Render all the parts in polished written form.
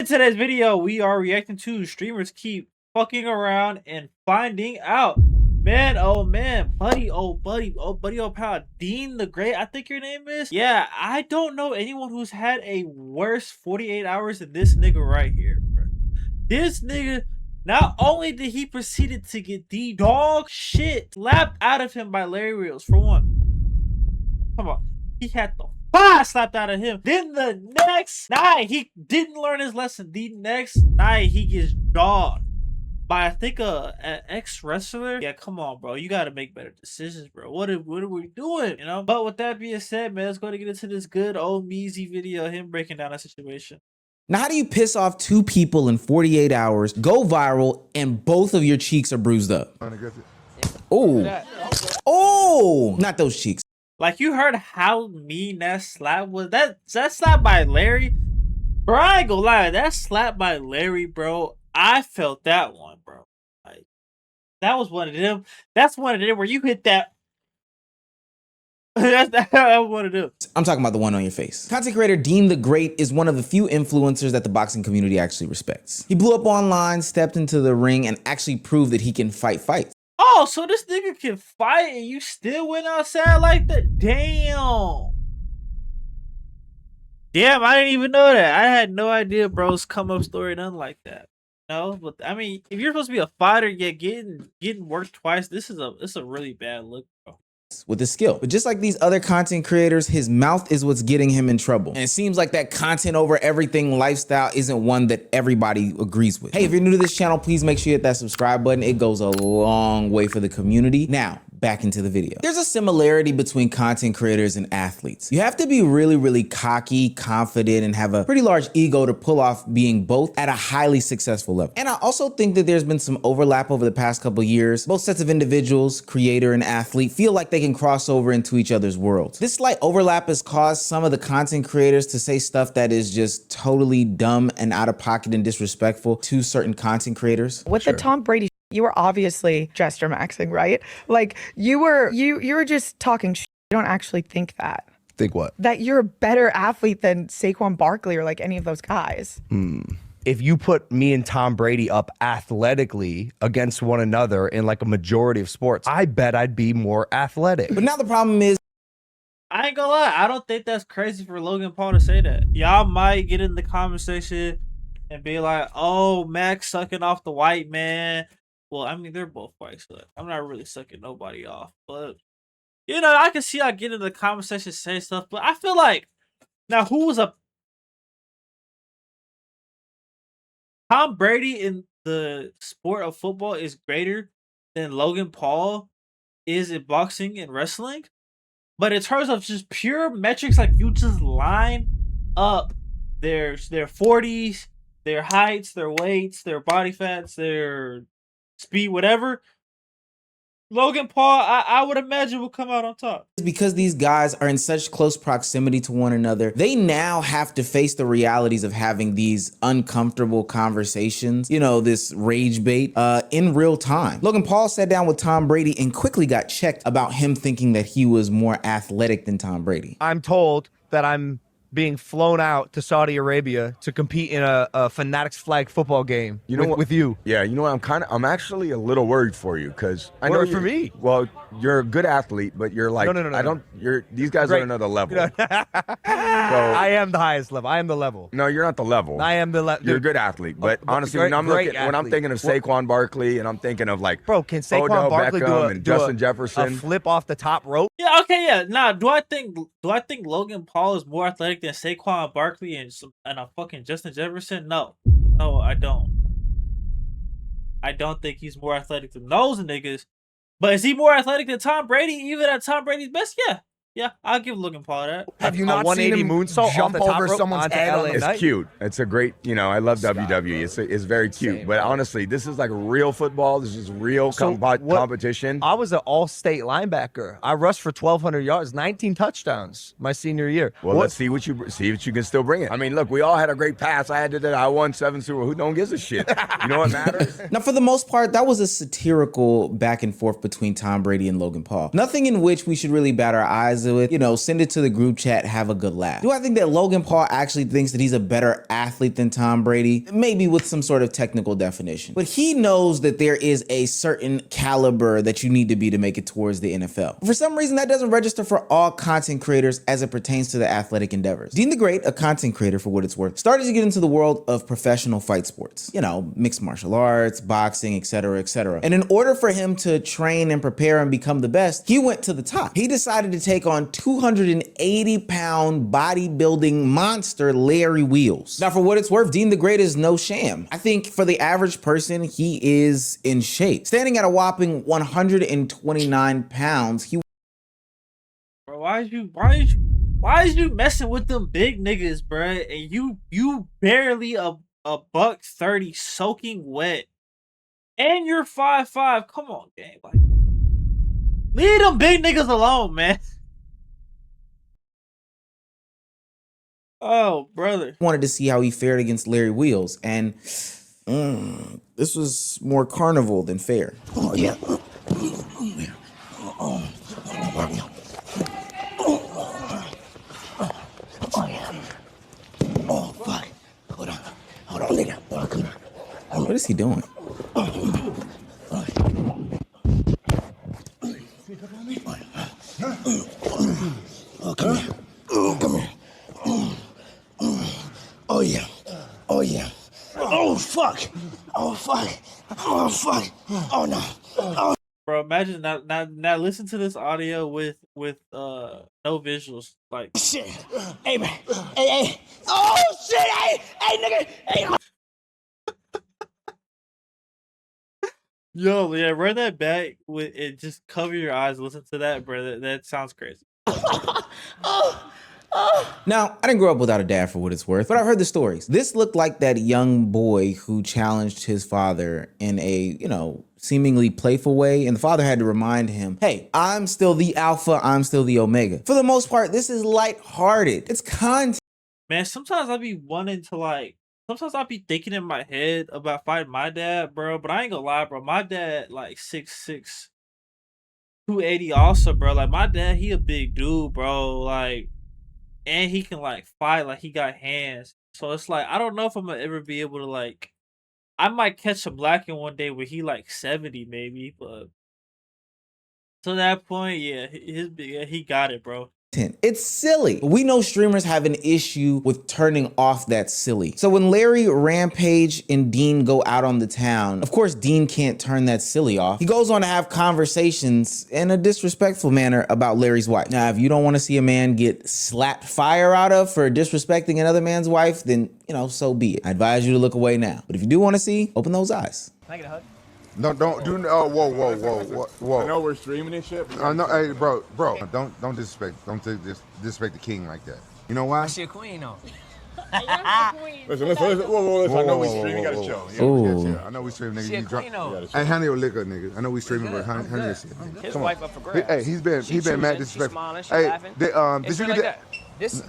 In today's video, we are reacting to streamers keep fucking around and finding out. Man, oh man, buddy, oh pal, Dean the Great, I think your name is. Yeah, I don't know anyone who's had a worse 48 hours than this nigga right here, bro. This nigga, not only did he proceeded to get the dog shit slapped out of him by Larry Reels, for one. Come on, he had the fire slapped out of him. Then the next night, he didn't learn his lesson. The next night, he gets dogged by, I think, an ex-wrestler. Yeah, come on, bro. You got to make better decisions, bro. What are we doing, you know? But with that being said, man, let's go to get into this good old Measy video of him breaking down that situation. Now, how do you piss off two people in 48 hours, go viral, and both of your cheeks are bruised up? Oh, oh, not those cheeks. Like, you heard how mean that slap was? That slap by Larry? Bro, I ain't gonna lie. That slap by Larry, bro, I felt that one, bro. Like, that was one of them. That's one of them where you hit that. That's one of them. I'm talking about the one on your face. Content creator Dean the Great is one of the few influencers that the boxing community actually respects. He blew up online, stepped into the ring, and actually proved that he can fight fights. Oh, so this nigga can fight and you still went outside like that? Damn. Damn, I didn't even know that. I had no idea bro's come up story, nothing like that. No, but I mean, if you're supposed to be a fighter yet getting worked twice, this is a really bad look, bro. With his skill. But just like these other content creators, his mouth is what's getting him in trouble. And it seems like that content over everything lifestyle isn't one that everybody agrees with. Hey, if you're new to this channel, please make sure you hit that subscribe button. It goes a long way for the community. Now, back into the video. There's a similarity between content creators and athletes. You have to be really, really cocky, confident, and have a pretty large ego to pull off being both at a highly successful level. And I also think that there's been some overlap over the past couple years. Both sets of individuals, creator and athlete, feel like they can cross over into each other's worlds. This slight overlap has caused some of the content creators to say stuff that is just totally dumb and out of pocket and disrespectful to certain content creators. With the Tom Brady, you were obviously gesture maxing, right? Like you were just talking shit. You don't actually think that. Think what? That you're a better athlete than Saquon Barkley or like any of those guys. If you put me and Tom Brady up athletically against one another in like a majority of sports, I bet I'd be more athletic. But now the problem is, I ain't gonna lie, I don't think that's crazy for Logan Paul to say that. Y'all might get in the comment section and be like, oh, Max sucking off the white man. Well, I mean, they're both white, so I'm not really sucking nobody off. But, you know, I can see I get in the comment section say stuff, but I feel like, now who was a Tom Brady in the sport of football is greater than Logan Paul is in boxing and wrestling. But in terms of just pure metrics, like you just line up their 40s, their heights, their weights, their body fats, their speed, whatever, Logan Paul, I would imagine, will come out on top. because these guys are in such close proximity to one another, they now have to face the realities of having these uncomfortable conversations, you know, this rage bait, in real time. Logan Paul sat down with Tom Brady and quickly got checked about him thinking that he was more athletic than Tom Brady. I'm told that I'm being flown out to Saudi Arabia to compete in a Fanatics flag football game with you. Yeah, you know what? I'm actually a little worried for you because I know Worried for me? Well, you're a good athlete, but you're like No. These guys Great. are another level. I am the highest level. I am the level. No, you're not the level. I am the level. You're a good athlete, but honestly, when I'm thinking of Saquon Barkley and I'm thinking of like, Bro, can Saquon Odell Barkley Beckham do and Justin Jefferson, a flip off the top rope? Yeah, okay, yeah. Now, do I think Logan Paul is more athletic than Saquon Barkley and a fucking Justin Jefferson? No, I don't. I don't think he's more athletic than those niggas. But is he more athletic than Tom Brady? Even at Tom Brady's best? Yeah, I'll give Logan Paul that. Have you A not seen 180 him moonsault jump off the top over rope someone's onto head? LA On it's Night? cute. It's a great, you know, I love WWE. It's very cute. Insane, But bro. honestly, this is like real football. This is real So competition. I was an all-state linebacker. I rushed for 1,200 yards, 19 touchdowns my senior year. Well, let's see what you can still bring it. I mean, look, we all had a great pass. I did that. I won 7 Super. Who don't gives a shit? You know what matters? Now, for the most part, that was a satirical back and forth between Tom Brady and Logan Paul. Nothing in which we should really bat our eyes sympathize with, send it to the group chat, have a good laugh. Do I think that Logan Paul actually thinks that he's a better athlete than Tom Brady? Maybe with some sort of technical definition. But he knows that there is a certain caliber that you need to be to make it towards the NFL. For some reason, that doesn't register for all content creators as it pertains to the athletic endeavors. Dean the Great, a content creator for what it's worth, started to get into the world of professional fight sports. Mixed martial arts, boxing, etc., etc. And in order for him to train and prepare and become the best, he went to the top. He decided to take on 280-pound bodybuilding monster Larry Wheels. Now, for what it's worth, Dean the Great is no sham. I think for the average person, he is in shape. Standing at a whopping 129 pounds, he Bro, why is you messing with them big niggas, bro? And you barely a $130 soaking wet. And you're 5'5". Come on, gang. Like, leave them big niggas alone, man. Oh, brother. wanted to see how he fared against Larry Wheels, and this was more carnival than fair. Oh, yeah. Oh, fuck. Hold on, later. What is he doing? Oh, come here. Come here. Oh, yeah. Oh, yeah. Oh, fuck. Oh, fuck. Oh, fuck. Oh, no. Oh. Bro, imagine now listen to this audio with no visuals. Like, Shit. Hey, man. Hey. Oh, shit. Hey, nigga. Hey. yo, yeah, run that back with it. Just cover your eyes. Listen to that, bro. That sounds crazy. Now, I didn't grow up without a dad for what it's worth, but I've heard the stories. This looked like that young boy who challenged his father in a, seemingly playful way, and the father had to remind him, hey, I'm still the alpha, I'm still the omega. For the most part, this is lighthearted. It's content. Man, sometimes I be wanting to sometimes I be thinking in my head about fighting my dad, bro. But I ain't gonna lie, bro. My dad, 6'6", 280 also, bro. Like, my dad, he a big dude, bro. Like, and he can, fight. Like, he got hands. So it's I don't know if I'm gonna ever be able to, I might catch a black in one day where he, 70 maybe. But to that point, yeah, he got it, bro. It's silly. We know streamers have an issue with turning off that silly. So when Larry, Rampage, and Dean go out on the town, of course Dean can't turn that silly off. He goes on to have conversations in a disrespectful manner about Larry's wife. Now, if you don't want to see a man get slapped fire out of for disrespecting another man's wife, then, so be it. I advise you to look away now. But if you do want to see, open those eyes. Can I get a hug? No, don't do. Oh, whoa. I know we're streaming this shit. No, hey, bro, don't disrespect. Don't disrespect the king like that. You know why? She a queen, though. Listen. Whoa. I know we streaming. Got a show. Yeah, I know we streaming, nigga. She a queen, though. Hey, honey your liquor, nigga. I know we streaming, but honey your shit. His Come wife on. up for grabs. Hey, he's been mad disrespectful. Smiling, she Hey, laughing. did you get that? This.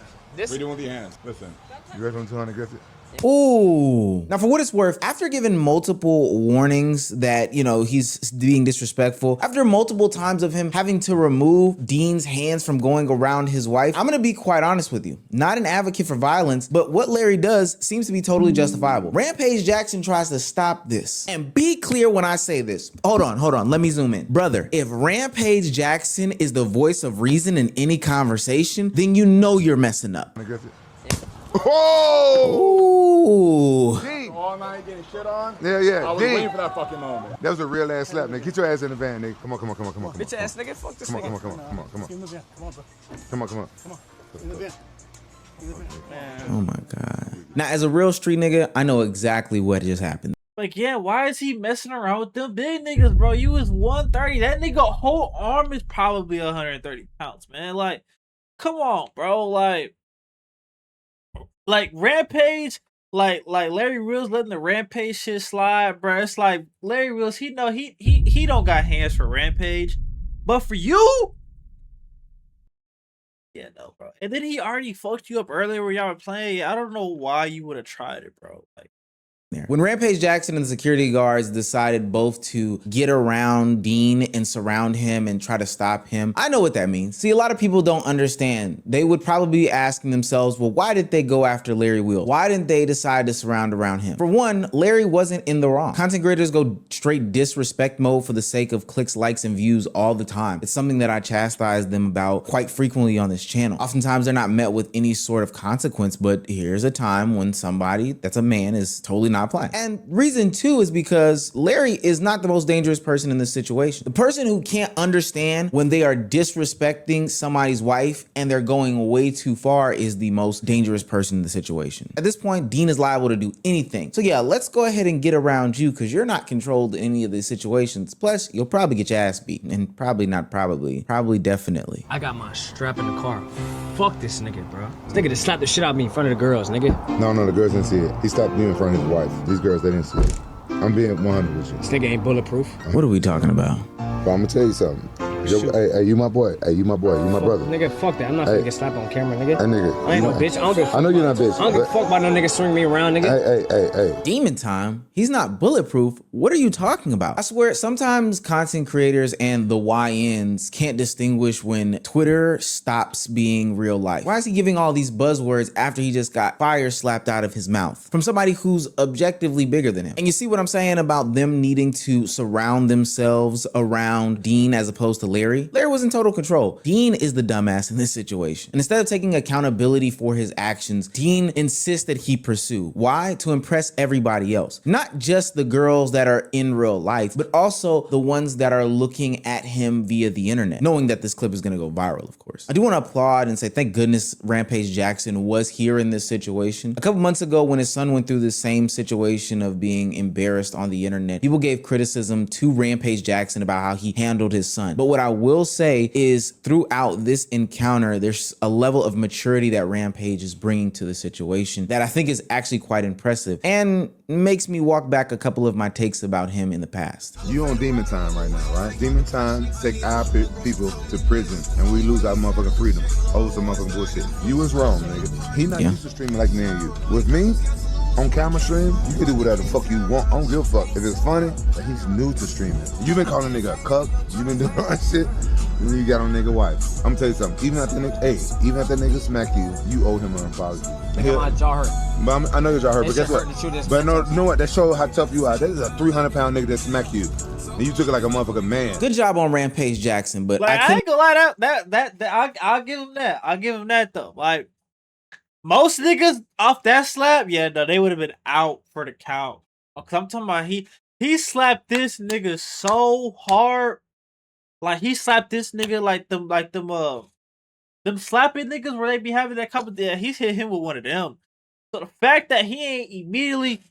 We're doing with your hands. Listen. You ready for 200 Griffith? Ooh. Now, for what it's worth, after giving multiple warnings that, he's being disrespectful, after multiple times of him having to remove Dean's hands from going around his wife, I'm going to be quite honest with you. Not an advocate for violence, but what Larry does seems to be totally justifiable. Rampage Jackson tries to stop this. And be clear when I say this. Hold on. Let me zoom in. Brother, if Rampage Jackson is the voice of reason in any conversation, then you know you're messing up. Whoa! Ooh. All night getting shit on. Yeah. I was waiting for that fucking moment. That was a real ass slap, nigga. Get your ass in the van, nigga. Come on. Bitch ass nigga, fuck this nigga. Come on. Oh my God. Now, as a real street nigga, I know exactly what just happened. Yeah, why is he messing around with them big niggas, bro? You was 130. That nigga whole arm is probably 130 pounds, man. Come on, bro. Rampage, Larry Wheels letting the Rampage shit slide, bro. It's Larry Wheels, he don't got hands for Rampage, but for you, yeah, no, bro. And then he already fucked you up earlier when y'all were playing. I don't know why you would have tried it, bro. there. When Rampage Jackson and the security guards decided both to get around Dean and surround him and try to stop him, I know what that means. See, a lot of people don't understand. They would probably be asking themselves, well, why did they go after Larry Wheels? Why didn't they decide to surround around him? For one, Larry wasn't in the wrong. Content creators go straight disrespect mode for the sake of clicks, likes, and views all the time. It's something that I chastise them about quite frequently on this channel. Oftentimes they're not met with any sort of consequence, but here's a time when somebody that's a man is totally not playing. And reason two is because Larry is not the most dangerous person in this situation. The person who can't understand when they are disrespecting somebody's wife and they're going way too far is the most dangerous person in the situation. At this point, Dean is liable to do anything. So yeah, let's go ahead and get around you because you're not controlled in any of these situations. Plus, you'll probably get your ass beaten, and probably definitely. I got my strap in the car. Fuck this nigga, bro. This nigga just slapped the shit out of me in front of the girls, nigga. No, the girls didn't see it. He stopped you in front of his wife. These girls, they didn't see it. I'm being 100 with you. This nigga ain't bulletproof. What are we talking about? But I'm gonna tell you something. Hey, you my boy. Hey, you my boy. You my brother. Nigga, fuck that. I'm not gonna get slapped on camera, nigga. Hey, nigga. I ain't no bitch. I don't give a fuck. I know you're not bitch. I don't give a fuck about no nigga swing me around, nigga. Hey. Demon Time? He's not bulletproof. What are you talking about? I swear, sometimes content creators and the YNs can't distinguish when Twitter stops being real life. Why is he giving all these buzzwords after he just got fire slapped out of his mouth from somebody who's objectively bigger than him? And you see what I'm saying about them needing to surround themselves around Dean as opposed to Larry? Larry was in total control. Dean is the dumbass in this situation. And instead of taking accountability for his actions, Dean insists that he pursue. Why? To impress everybody else. Not just the girls that are in real life, but also the ones that are looking at him via the internet, knowing that this clip is gonna go viral, of course. I do want to applaud and say thank goodness Rampage Jackson was here in this situation. A couple months ago when his son went through the same situation of being embarrassed on the internet, people gave criticism to Rampage Jackson about how he handled his son. But what I will say is throughout this encounter, there's a level of maturity that Rampage is bringing to the situation that I think is actually quite impressive and makes me walk back a couple of my takes about him in the past. You on Demon Time right now, right? Demon Time take our people to prison and we lose our motherfucking freedom over some motherfucking bullshit. You was wrong, nigga. He not used to streaming like me and you. With me, on camera stream, you can do whatever the fuck you want. I don't give a fuck. If it's funny, but he's new to streaming. You been calling a nigga a cuck. You been doing all that shit. And then you got on nigga wife. I'm gonna tell you something. Even after that nigga smacked you, you owe him an apology. Nigga, my jaw hurt. But I know your jaw hurt, but That guess shit hurt to what? shoot But no, you know what? That shows how tough you are. That is a 300-pound nigga that smacked you. And you took it like a motherfucking man. Good job on Rampage Jackson, but Like, I ain't gonna lie, I'll give him that. I'll give him that though. Like, most niggas off that slap, yeah, no, they would have been out for the count. I'm talking about he slapped this nigga so hard. Like, he slapped this nigga like them slapping niggas where they be having that couple there. He's hit him with one of them. So the fact that he ain't immediately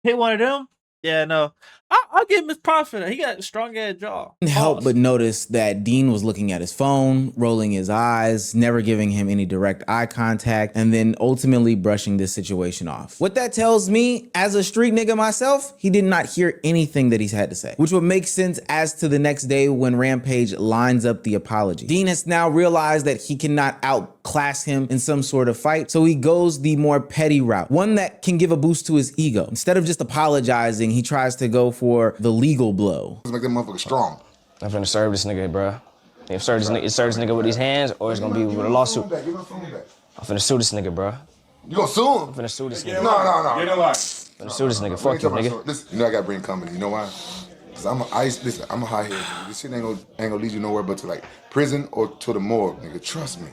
hit one of them, yeah, no. I'll give him his props for that. He got a strong ass jaw. Couldn't help but notice that Dean was looking at his phone, rolling his eyes, never giving him any direct eye contact, and then ultimately brushing this situation off. What that tells me, as a street nigga myself, he did not hear anything that he's had to say, which would make sense as to the next day when Rampage lines up the apology. Dean has now realized that he cannot outclass him in some sort of fight, so he goes the more petty route, one that can give a boost to his ego. Instead of just apologizing, he tries to go for the legal blow. Let's make that motherfucker strong. I'm finna serve this nigga, bro. If serve this nigga with these hands, or it's gonna be with a lawsuit. I'm finna sue this nigga, bro. You gonna sue him? I'm finna sue this nigga. No. You know what? I'm finna sue this nigga. Fuck you, nigga. Listen, you know I gotta bring company. You know why? Cause I'm a high head nigga. This shit ain't gonna lead you nowhere but to like prison or to the morgue, nigga. Trust me.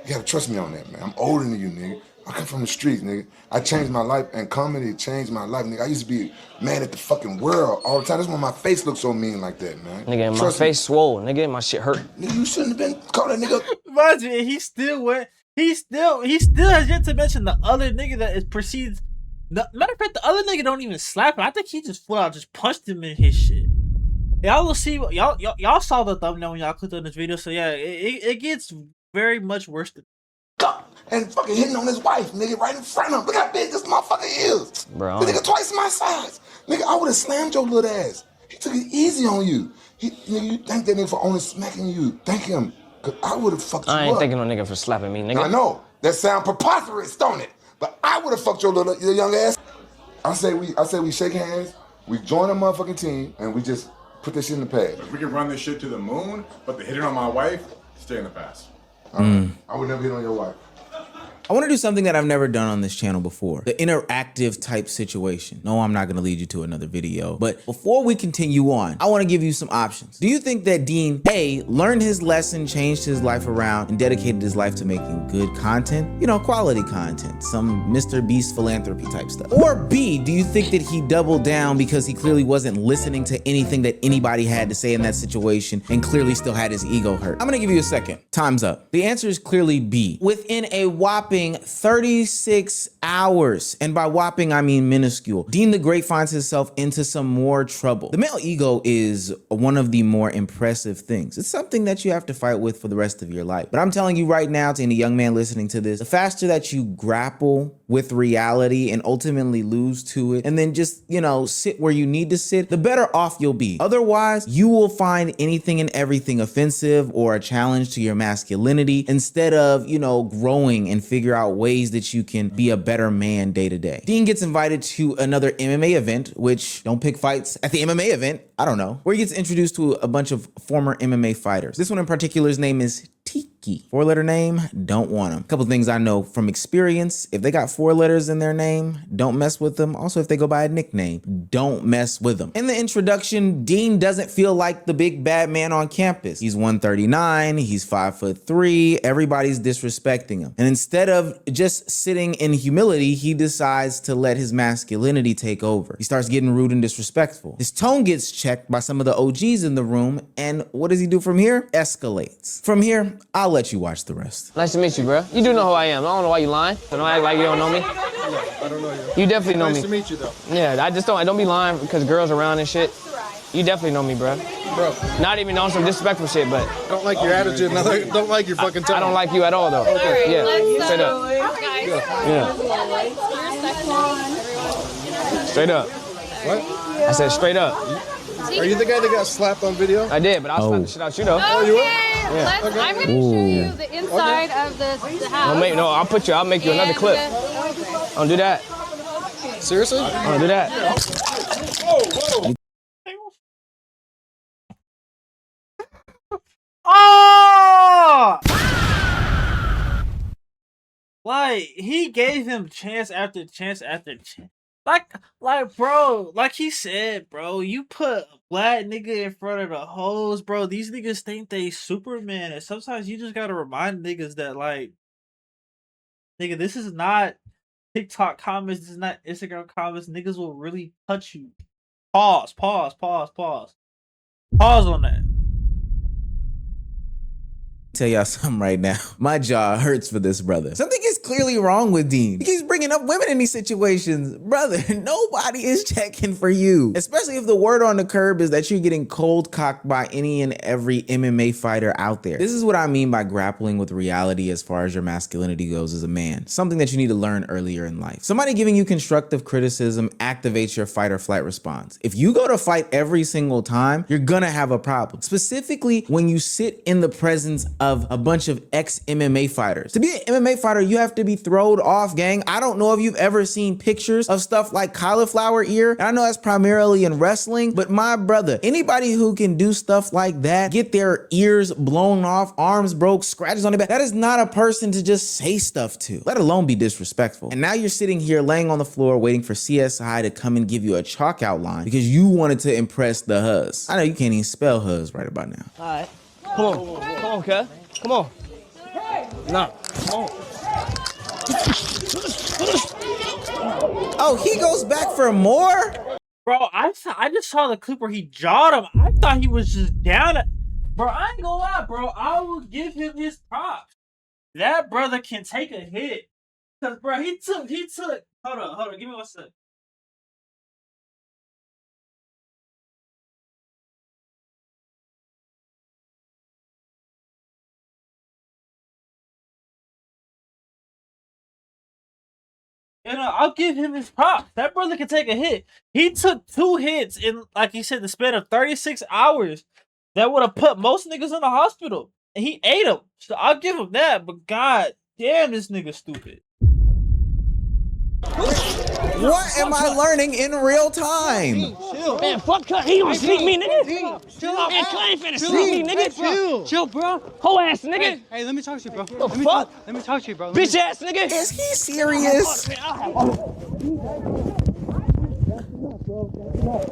You gotta trust me on that, man. I'm older than you, nigga. I come from the streets, nigga. I changed my life, and comedy changed my life, nigga. I used to be mad at the fucking world all the time. That's why my face looks so mean like that, man. Nigga, my face swole. Nigga, my shit hurt. Nigga, you shouldn't have been called that nigga. Mind you, he still has yet to mention the other nigga that proceeds. Matter of fact, the other nigga don't even slap him. I think he just flat out just punched him in his shit. Y'all will see. Y'all saw the thumbnail when y'all clicked on this video. So yeah, it gets very much worse than. And fucking hitting on his wife, nigga, right in front of him. Look how big this motherfucker is. Bro. The nigga twice my size. Nigga, I would have slammed your little ass. He took it easy on you. Nigga, you thank that nigga for only smacking you. Thank him. Cause I would have fucked you up. I ain't thanking no nigga for slapping me, nigga. I know. That sound preposterous, don't it? But I would have fucked your young ass. I say we shake hands, we join a motherfucking team, and we just put this shit in the past. If we can run this shit to the moon, but the hitting on my wife, stay in the past. I would never hit on your wife. I want to do something that I've never done on this channel before. The interactive type situation. No, I'm not going to lead you to another video. But before we continue on, I want to give you some options. Do you think that Dean, A, learned his lesson, changed his life around, and dedicated his life to making good content? You know, quality content. Some Mr. Beast philanthropy type stuff. Or B, do you think that he doubled down because he clearly wasn't listening to anything that anybody had to say in that situation and clearly still had his ego hurt? I'm going to give you a second. Time's up. The answer is clearly B. Within a whopping 36 hours, and by whopping I mean minuscule, Dean the Great finds himself into some more trouble. The male ego is one of the more impressive things. It's something that you have to fight with for the rest of your life. But I'm telling you right now, to any young man listening to this, the faster that you grapple with reality and ultimately lose to it, and then just, you know, sit where you need to sit, the better off you'll be. Otherwise, you will find anything and everything offensive or a challenge to your masculinity instead of, you know, growing and figure out ways that you can be a better man day to day. Dean gets invited to another MMA event, which don't pick fights at the MMA event, I don't know, where he gets introduced to a bunch of former MMA fighters. This one in particular's name is Tiki. 4-letter name, don't want him. A couple things I know from experience: if they got 4 letters in their name, don't mess with them. Also, if they go by a nickname, don't mess with them. In the introduction, Dean doesn't feel like the big bad man on campus. He's 139, he's 5'3", everybody's disrespecting him. And instead of just sitting in humility, he decides to let his masculinity take over. He starts getting rude and disrespectful. His tone gets checked by some of the OGs in the room, and what does he do from here? Escalates. From here, I'll let you watch the rest. Nice to meet you, bro. You do know who I am. I don't know why you lying. Don't act like you don't know me. I don't know you. You definitely know me. Nice to meet you, though. Yeah, I don't be lying because girls around and shit. You definitely know me, bro. Bro. Not even on some disrespectful shit, but. Don't like your attitude. Don't like your fucking tone. I don't like you at all, though. Okay. Yeah, straight up. Yeah. Straight up. What? I said straight up. Are you the guy that got slapped on video? I did, but I'll slap the shit out you, though. Oh, you were? Yeah. Okay. I'm gonna show you the inside of the house. I'll make you another clip. Don't do that. Seriously? Don't do that. Oh! Like, he gave him chance after chance after chance. Like, bro, like he said, bro, you put a black nigga in front of the hoes, bro. These niggas think they Superman, and sometimes you just gotta remind niggas that, like, nigga, this is not TikTok comments, this is not Instagram comments. Niggas will really touch you. Pause on that. Tell y'all something right now. My jaw hurts for this brother. Something is clearly wrong with Dean. He keeps bringing up women in these situations. Brother, nobody is checking for you. Especially if the word on the curb is that you're getting cold cocked by any and every MMA fighter out there. This is what I mean by grappling with reality as far as your masculinity goes as a man. Something that you need to learn earlier in life. Somebody giving you constructive criticism activates your fight or flight response. If you go to fight every single time, you're gonna have a problem. Specifically when you sit in the presence of a bunch of ex-MMA fighters. To be an MMA fighter, you have to be throwed off, gang. I don't know if you've ever seen pictures of stuff like cauliflower ear. And I know that's primarily in wrestling, but my brother, anybody who can do stuff like that, get their ears blown off, arms broke, scratches on their back, that is not a person to just say stuff to, let alone be disrespectful. And now you're sitting here laying on the floor waiting for CSI to come and give you a chalk outline because you wanted to impress the huz. I know you can't even spell huz right about now. All right. Come on, cuz. Come on. No. Come on. Oh, he goes back for more? Bro, I just saw the clip where he jawed him. I thought he was just down. Bro, I ain't gonna lie, bro. I will give him his props. That brother can take a hit. Cause bro, he took. Hold on. Give me 1 second. You know, I'll give him his props. That brother can take a hit. He took 2 hits in, like he said, the span of 36 hours. That would have put most niggas in the hospital. And he ate them. So I'll give him that. But god damn, this nigga stupid. What am I learning in real time? Man, fuck Cut. He gonna sneak me, nigga. Chill out, man. Cut ain't finna sneak me, nigga. Chill, bro. Whole ass, nigga. Hey, let me talk to you, bro. The fuck? Let me talk to you, bro. Bitch ass, nigga. Is he serious?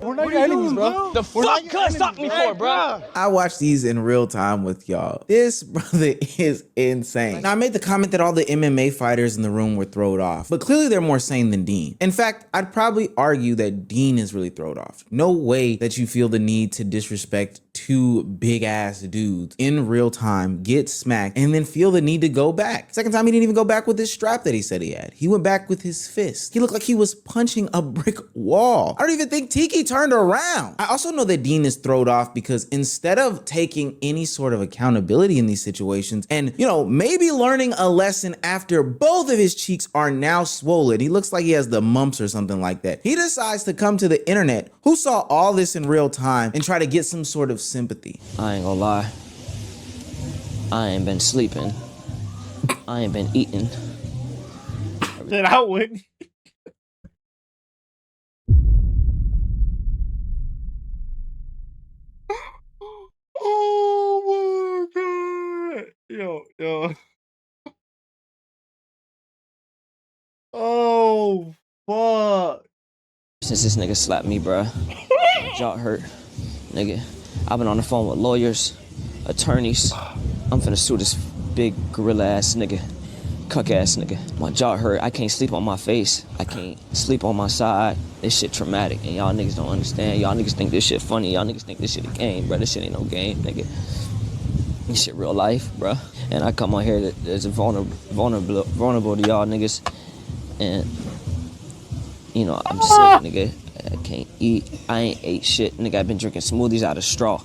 We're not your enemies, bro. The fuck Cut stop me for, bro? I watch these in real time with y'all. This brother is insane. Now, I made the comment that all the MMA fighters in the room were thrown off, but clearly they're more sane than Dean. In fact, I'd probably argue that Dean is really thrown off. No way that you feel the need to disrespect two big ass dudes in real time, get smacked, and then feel the need to go back. Second time, he didn't even go back with his strap that he said he had. He went back with his fist. He looked like he was punching a brick wall. I don't even think Tiki turned around. I also know that Dean is thrown off because instead of taking any sort of accountability in these situations and, you know, maybe learning a lesson after both of his cheeks are now swollen, he looks like he has the mumps or something like that. He decides to come to the internet, who saw all this in real time, and try to get some sort of sympathy. I ain't gonna lie. I ain't been sleeping. I ain't been eating. Then I wouldn't. Oh my god. Yo. Oh fuck. Since this nigga slapped me, bruh. Jaw hurt. Nigga. I've been on the phone with lawyers, attorneys. I'm finna sue this big gorilla ass nigga. Cuck ass nigga. My jaw hurt. I can't sleep on my face. I can't sleep on my side. This shit traumatic, and y'all niggas don't understand. Y'all niggas think this shit funny. Y'all niggas think this shit a game, bro. This shit ain't no game, nigga. This shit real life, bro. And I come on here that's vulnerable to y'all niggas, and you know I'm sick, nigga. I can't eat. I ain't ate shit, nigga. I've been drinking smoothies out of straw.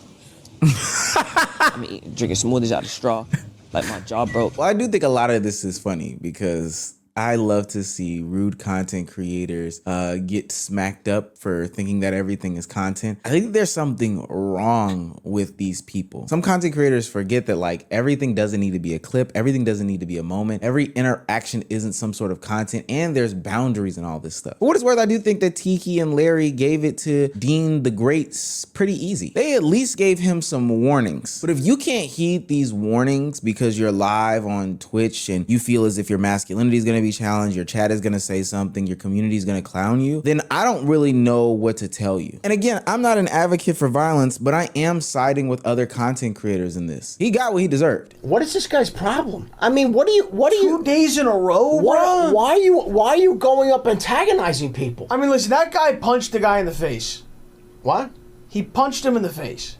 Drinking smoothies out of straw. Like my jaw broke. Well, I do think a lot of this is funny because I love to see rude content creators get smacked up for thinking that everything is content. I think there's something wrong with these people. Some content creators forget that like everything doesn't need to be a clip. Everything doesn't need to be a moment. Every interaction isn't some sort of content, and there's boundaries and all this stuff. For what it's worth, I do think that Tiki and Larry gave it to Dean the Great pretty easy. They at least gave him some warnings. But if you can't heed these warnings because you're live on Twitch and you feel as if your masculinity is gonna be challenged, your chat is gonna say something, your community is gonna clown you, then I don't really know what to tell you. And again, I'm not an advocate for violence, but I am siding with other content creators in this. He got what he deserved. What is this guy's problem? I mean, what do you 2 days in a row, bro? Why are you going up antagonizing people? I mean, listen, that guy punched the guy in the face. What? He punched him in the face.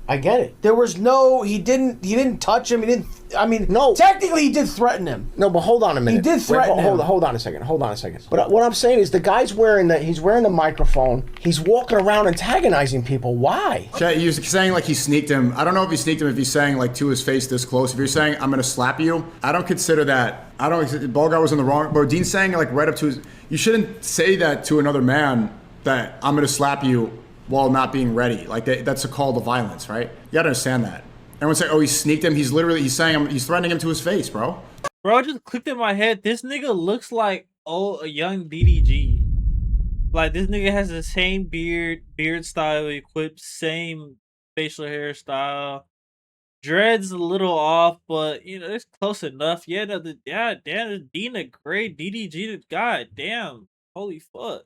I get it. There was no, he didn't touch him. He didn't, I mean, no. Technically he did threaten him. No, but hold on a minute. He did threaten him. Hold on a second. But what I'm saying is the guy's he's wearing the microphone. He's walking around antagonizing people. Why? He was saying like he sneaked him. I don't know if he sneaked him, if he's saying like to his face this close. If you're saying, I'm gonna slap you, I don't consider that. Bulgar was in the wrong, but Dean's saying like right up to his, you shouldn't say that to another man that I'm gonna slap you while not being ready. Like that's a call to violence, right? You gotta understand that. Everyone's saying, oh, he sneaked him. He's saying, he's threatening him to his face, bro. Bro, it just clicked in my head. This nigga looks like, a young DDG. Like, this nigga has the same beard style equipped, same facial hairstyle. Dreads a little off, but, you know, it's close enough. Yeah, damn, Dina Gray, DDG, god damn. Holy fuck.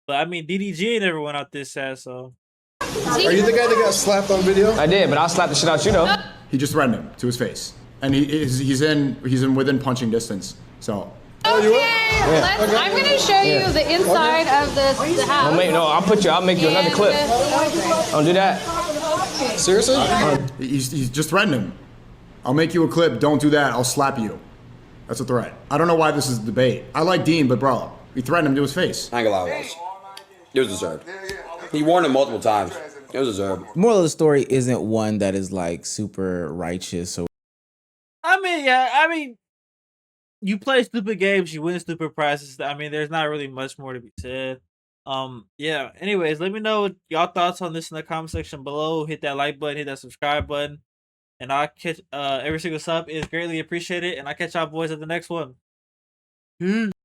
But I mean, DDG ain't never went out this ass, so. Are you the guy that got slapped on video? I did, but I'll slap the shit out you though. He just threatened him to his face, and he's in within punching distance. So. Okay, I'm gonna show you the inside of the house. I'll make you another clip. Don't do that. Seriously? He's just threatened him. I'll make you a clip. Don't do that. I'll slap you. That's a threat. I don't know why this is a debate. I like Dean, but bro, he threatened him to his face. I ain't gonna lie, it was deserved. He warned him multiple times. It was deserved. Moral of the story isn't one that is like super righteous or. I mean, you play stupid games, you win stupid prizes. I mean, there's not really much more to be said. Yeah. Anyways, let me know what y'all thoughts on this in the comment section below. Hit that like button, hit that subscribe button, and I'll catch every single sub is greatly appreciated. And I'll catch y'all boys at the next one.